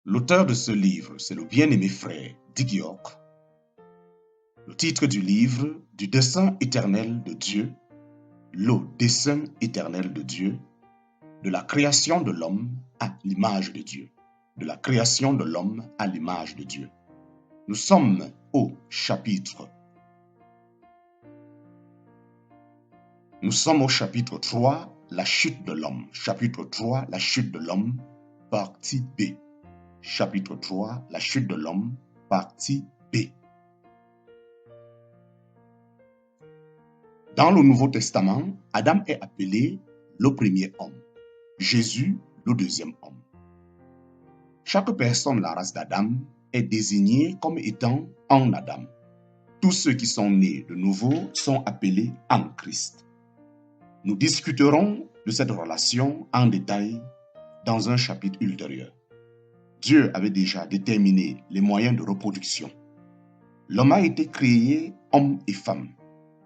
L'auteur de ce livre, c'est le bien-aimé frère Dick York. Le titre du livre, Du dessein éternel de Dieu, le dessein éternel de Dieu, de la création de l'homme à l'image de Dieu. De la création de l'homme à l'image de Dieu. Nous sommes au chapitre 3, la chute de l'homme. Chapitre 3, la chute de l'homme, partie B. Chapitre 3, la chute de l'homme, partie B. Dans le Nouveau Testament, Adam est appelé le premier homme, Jésus le deuxième homme. Chaque personne de la race d'Adam est désignée comme étant en Adam. Tous ceux qui sont nés de nouveau sont appelés en Christ. Nous discuterons de cette relation en détail dans un chapitre ultérieur. Dieu avait déjà déterminé les moyens de reproduction. L'homme a été créé homme et femme.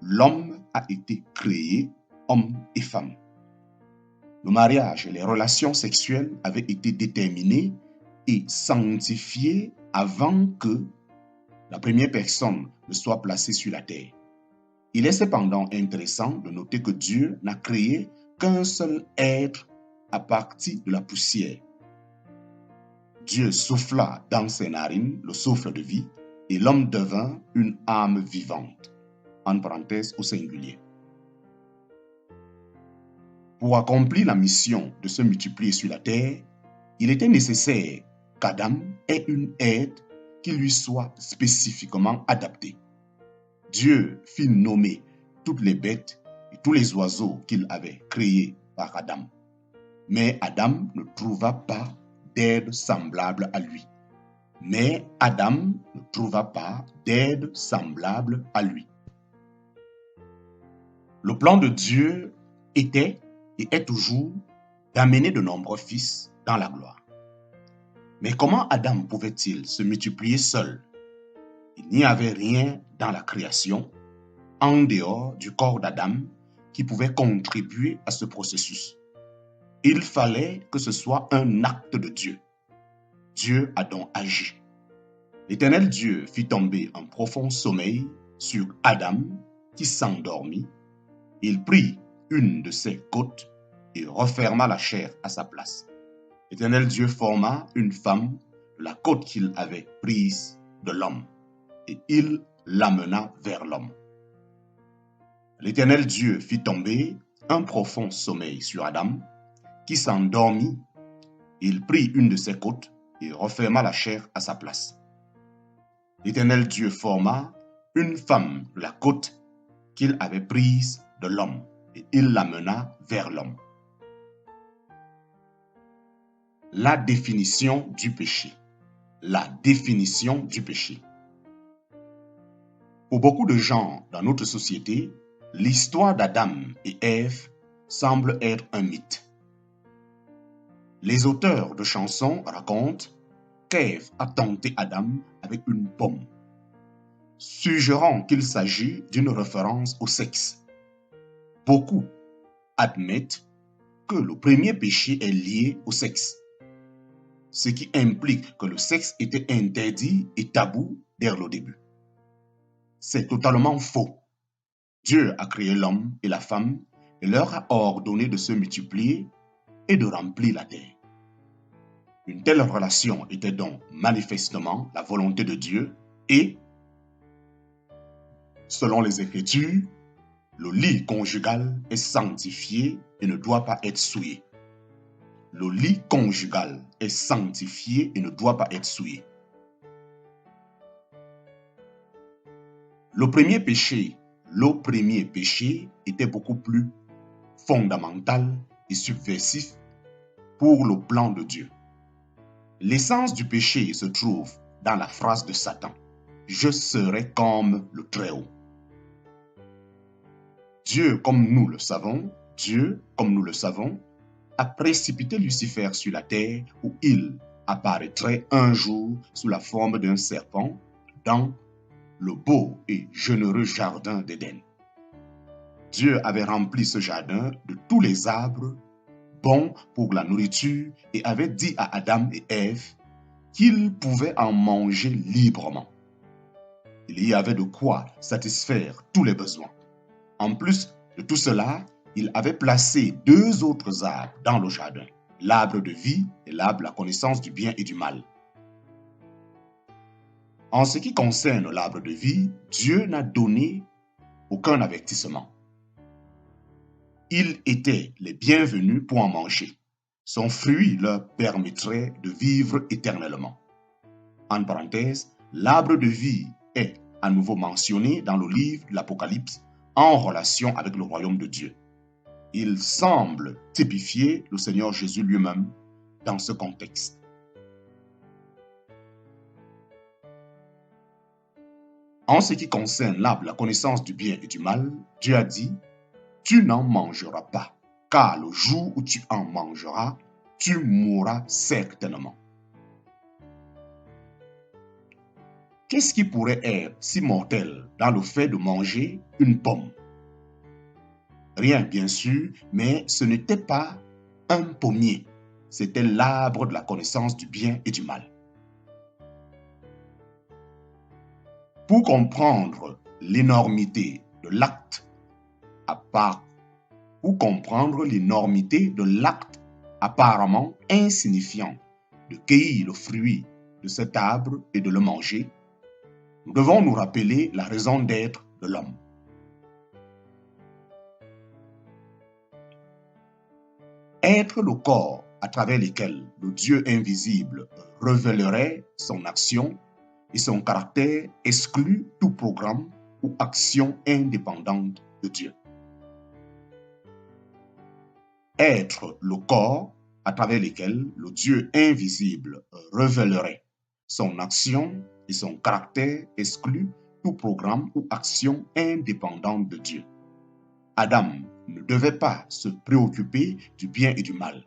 L'homme a été créé homme et femme. Le mariage et les relations sexuelles avaient été déterminés et sanctifiés avant que la première personne ne soit placée sur la terre. Il est cependant intéressant de noter que Dieu n'a créé qu'un seul être à partir de la poussière. Dieu souffla dans ses narines le souffle de vie et l'homme devint une âme vivante. En parenthèse au singulier. Pour accomplir la mission de se multiplier sur la terre, il était nécessaire qu'Adam ait une aide qui lui soit spécifiquement adaptée. Dieu fit nommer toutes les bêtes et tous les oiseaux qu'il avait créés par Adam. Mais Adam ne trouva pas d'aide semblable à lui. Le plan de Dieu était et est toujours d'amener de nombreux fils dans la gloire. Mais comment Adam pouvait-il se multiplier seul? Il n'y avait rien dans la création, en dehors du corps d'Adam, qui pouvait contribuer à ce processus. Il fallait que ce soit un acte de Dieu. Dieu a donc agi. L'Éternel Dieu fit tomber un profond sommeil sur Adam, qui s'endormit. Il prit une de ses côtes et referma la chair à sa place. L'Éternel Dieu forma une femme de la côte qu'il avait prise de l'homme, et il l'amena vers l'homme. L'Éternel Dieu fit tomber un profond sommeil sur Adam, qui s'endormit. Il prit une de ses côtes et referma la chair à sa place. L'Éternel Dieu forma une femme de la côte qu'il avait prise de l'homme, et il l'amena vers l'homme. La définition du péché. La définition du péché. Pour beaucoup de gens dans notre société, l'histoire d'Adam et Ève semble être un mythe. Les auteurs de chansons racontent qu'Ève a tenté Adam avec une pomme, suggérant qu'il s'agit d'une référence au sexe. Beaucoup admettent que le premier péché est lié au sexe, ce qui implique que le sexe était interdit et tabou dès le début. C'est totalement faux. Dieu a créé l'homme et la femme et leur a ordonné de se multiplier et de remplir la terre. Une telle relation était donc manifestement la volonté de Dieu et, selon les Écritures, le lit conjugal est sanctifié et ne doit pas être souillé. Le lit conjugal est sanctifié et ne doit pas être souillé. Le premier péché était beaucoup plus fondamental et subversif pour le plan de Dieu. L'essence du péché se trouve dans la phrase de Satan: « Je serai comme le Très-Haut ». Dieu, comme nous le savons, a précipité Lucifer sur la terre où il apparaîtrait un jour sous la forme d'un serpent dans le beau et généreux jardin d'Éden. Dieu avait rempli ce jardin de tous les arbres bons pour la nourriture et avait dit à Adam et Ève qu'il pouvait en manger librement. Il y avait de quoi satisfaire tous les besoins. En plus de tout cela, il avait placé 2 autres arbres dans le jardin, l'arbre de vie et l'arbre de la connaissance du bien et du mal. En ce qui concerne l'arbre de vie, Dieu n'a donné aucun avertissement. Ils étaient les bienvenus pour en manger. Son fruit leur permettrait de vivre éternellement. En parenthèse, l'arbre de vie est à nouveau mentionné dans le livre de l'Apocalypse en relation avec le royaume de Dieu. Il semble typifier le Seigneur Jésus lui-même dans ce contexte. En ce qui concerne l'arbre de la connaissance du bien et du mal, Dieu a dit « Tu n'en mangeras pas, car le jour où tu en mangeras, tu mourras certainement. » Qu'est-ce qui pourrait être si mortel dans le fait de manger une pomme? Rien, bien sûr, mais ce n'était pas un pommier, c'était l'arbre de la connaissance du bien et du mal. Pour comprendre l'énormité de l'acte apparemment insignifiant de cueillir le fruit de cet arbre et de le manger, nous devons nous rappeler la raison d'être de l'homme. Être le corps à travers lequel le Dieu invisible révélerait son action et son caractère exclut tout programme ou action indépendante de Dieu. Être le corps à travers lequel le Dieu invisible révélerait son action et son caractère exclut tout programme ou action indépendante de Dieu. Adam ne devait pas se préoccuper du bien et du mal.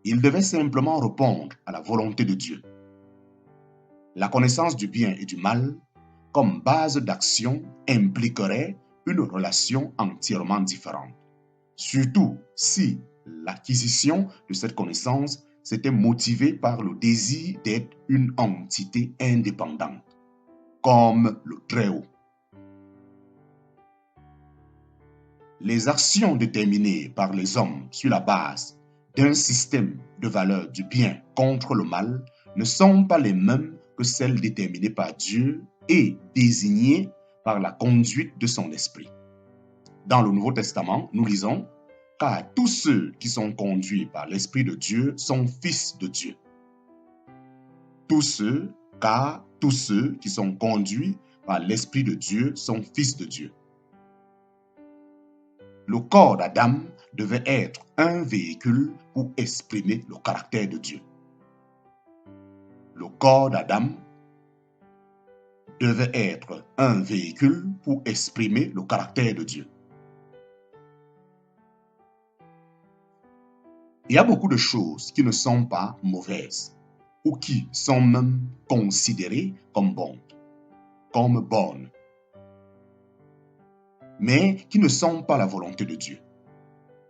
Il devait simplement répondre à la volonté de Dieu. La connaissance du bien et du mal, comme base d'action, impliquerait une relation entièrement différente. Surtout si l'acquisition de cette connaissance s'était motivée par le désir d'être une entité indépendante, comme le Très-Haut. Les actions déterminées par les hommes sur la base d'un système de valeurs du bien contre le mal ne sont pas les mêmes que celles déterminées par Dieu et désignées par la conduite de son esprit. Dans le Nouveau Testament, nous lisons « Car tous ceux qui sont conduits par l'Esprit de Dieu sont fils de Dieu. » Car tous ceux qui sont conduits par l'Esprit de Dieu sont fils de Dieu. Le corps d'Adam devait être un véhicule pour exprimer le caractère de Dieu. Le corps d'Adam devait être un véhicule pour exprimer le caractère de Dieu. Il y a beaucoup de choses qui ne sont pas mauvaises ou qui sont même considérées comme bonnes, mais qui ne sont pas la volonté de Dieu.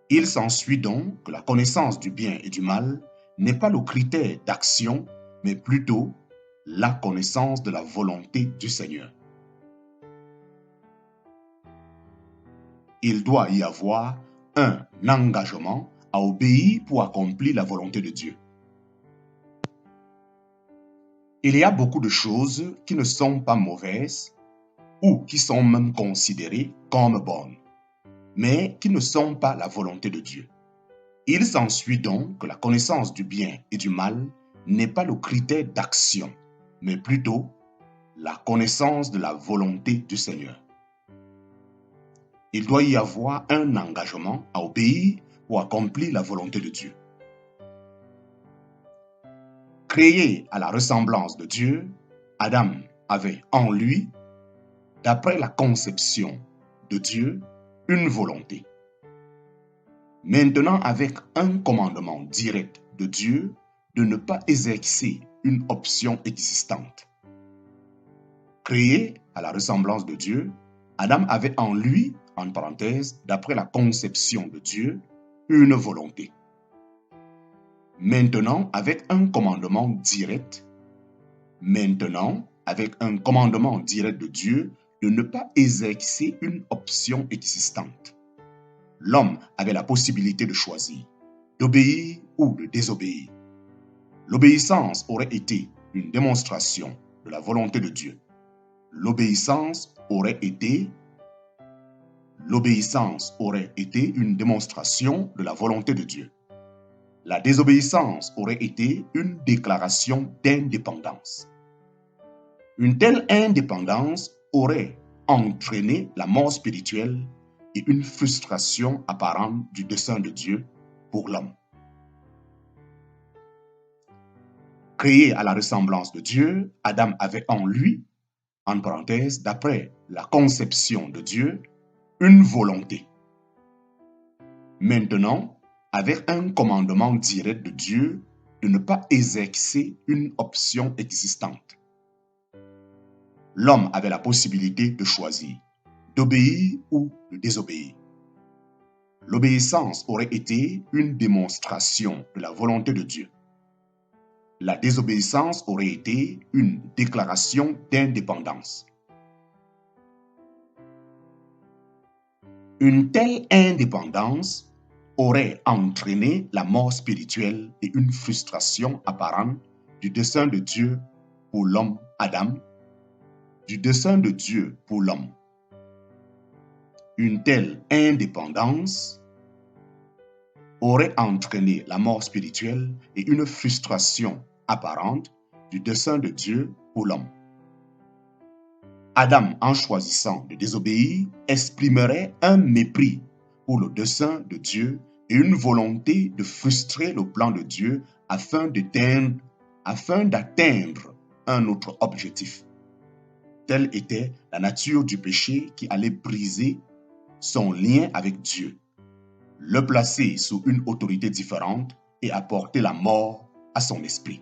Il s'ensuit donc que la connaissance du bien et du mal n'est pas le critère d'action, mais plutôt la connaissance de la volonté du Seigneur. Il doit y avoir un engagement à obéir pour accomplir la volonté de Dieu. Il y a beaucoup de choses qui ne sont pas mauvaises ou qui sont même considérées comme bonnes, mais qui ne sont pas la volonté de Dieu. Il s'ensuit donc que la connaissance du bien et du mal n'est pas le critère d'action, mais plutôt la connaissance de la volonté du Seigneur. Il doit y avoir un engagement à obéir pour accomplir la volonté de Dieu. Créé à la ressemblance de Dieu, Adam avait en lui, d'après la conception de Dieu, une volonté. Maintenant, avec un commandement direct de Dieu de ne pas exercer une option existante. Créé à la ressemblance de Dieu, Adam avait en lui, en parenthèse, d'après la conception de Dieu, une volonté. Maintenant, avec un commandement direct, Maintenant, avec un commandement direct de Dieu de ne pas exercer une option existante, l'homme avait la possibilité de choisir, d'obéir ou de désobéir. L'obéissance aurait été une démonstration de la volonté de Dieu. L'obéissance aurait été une démonstration de la volonté de Dieu. La désobéissance aurait été une déclaration d'indépendance. Une telle indépendance aurait entraîné la mort spirituelle et une frustration apparente du dessein de Dieu pour l'homme. Créé à la ressemblance de Dieu, Adam avait en lui, en parenthèse, d'après la conception de Dieu, une volonté. Maintenant, avec un commandement direct de Dieu de ne pas exercer une option existante, l'homme avait la possibilité de choisir, d'obéir ou de désobéir. L'obéissance aurait été une démonstration de la volonté de Dieu. La désobéissance aurait été une déclaration d'indépendance. Une telle indépendance aurait entraîné la mort spirituelle et une frustration apparente du dessein de Dieu pour l'homme Adam, du dessein de Dieu pour l'homme. Une telle indépendance aurait entraîné la mort spirituelle et une frustration apparente du dessein de Dieu pour l'homme. Adam, en choisissant de désobéir, exprimerait un mépris pour le dessein de Dieu et une volonté de frustrer le plan de Dieu afin d'atteindre un autre objectif. Telle était la nature du péché qui allait briser son lien avec Dieu, le placer sous une autorité différente et apporter la mort à son esprit.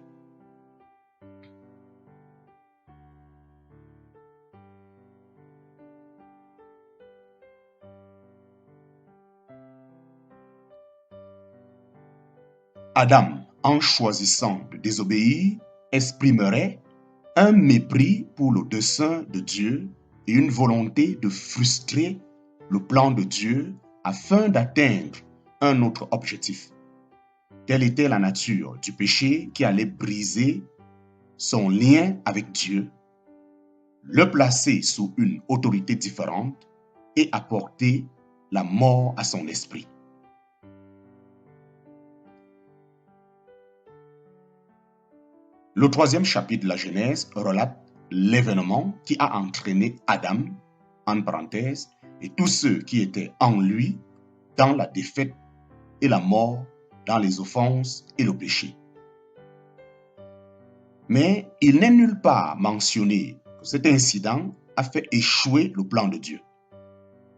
Adam, en choisissant de désobéir, exprimerait un mépris pour le dessein de Dieu et une volonté de frustrer le plan de Dieu afin d'atteindre un autre objectif. Telle était la nature du péché qui allait briser son lien avec Dieu, le placer sous une autorité différente et apporter la mort à son esprit. Le troisième chapitre de la Genèse relate l'événement qui a entraîné Adam, en parenthèse, et tous ceux qui étaient en lui dans la défaite et la mort, dans les offenses et le péché. Mais il n'est nulle part mentionné que cet incident a fait échouer le plan de Dieu.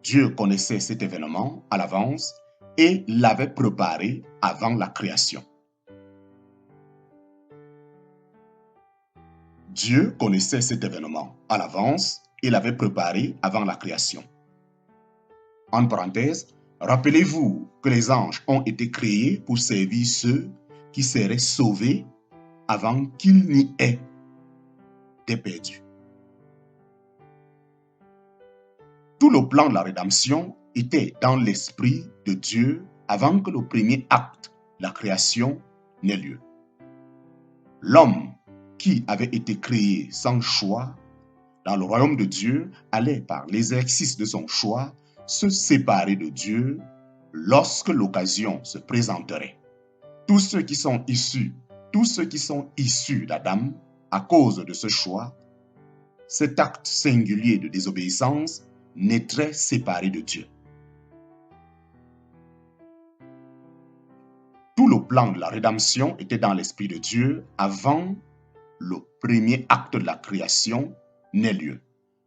Dieu connaissait cet événement à l'avance et l'avait préparé avant la création. Dieu connaissait cet événement à l'avance et l'avait préparé avant la création. En parenthèse, rappelez-vous que les anges ont été créés pour servir ceux qui seraient sauvés avant qu'il n'y ait des perdus. Tout le plan de la rédemption était dans l'esprit de Dieu avant que le premier acte de la création n'ait lieu. L'homme qui avait été créé sans choix dans le royaume de Dieu allait par l'exercice de son choix se séparer de Dieu lorsque l'occasion se présenterait. Tous ceux qui sont issus d'Adam à cause de ce choix, cet acte singulier de désobéissance naîtrait séparé de Dieu. Tout le plan de la rédemption était dans l'esprit de Dieu avant le premier acte de la création n'ait lieu.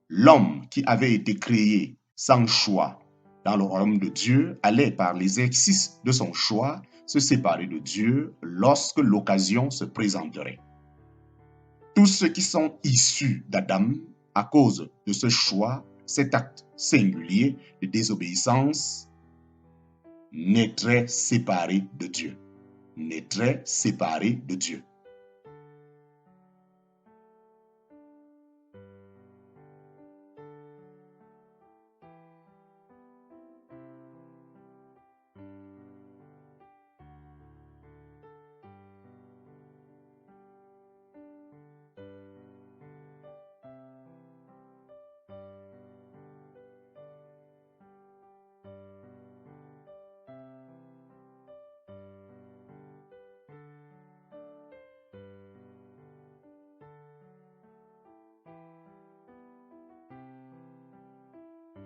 L'homme qui avait été créé sans choix dans le royaume de Dieu allait par l'exercice de son choix se séparer de Dieu lorsque l'occasion se présenterait. Tous ceux qui sont issus d'Adam à cause de ce choix, cet acte singulier de désobéissance, naîtraient séparés de Dieu.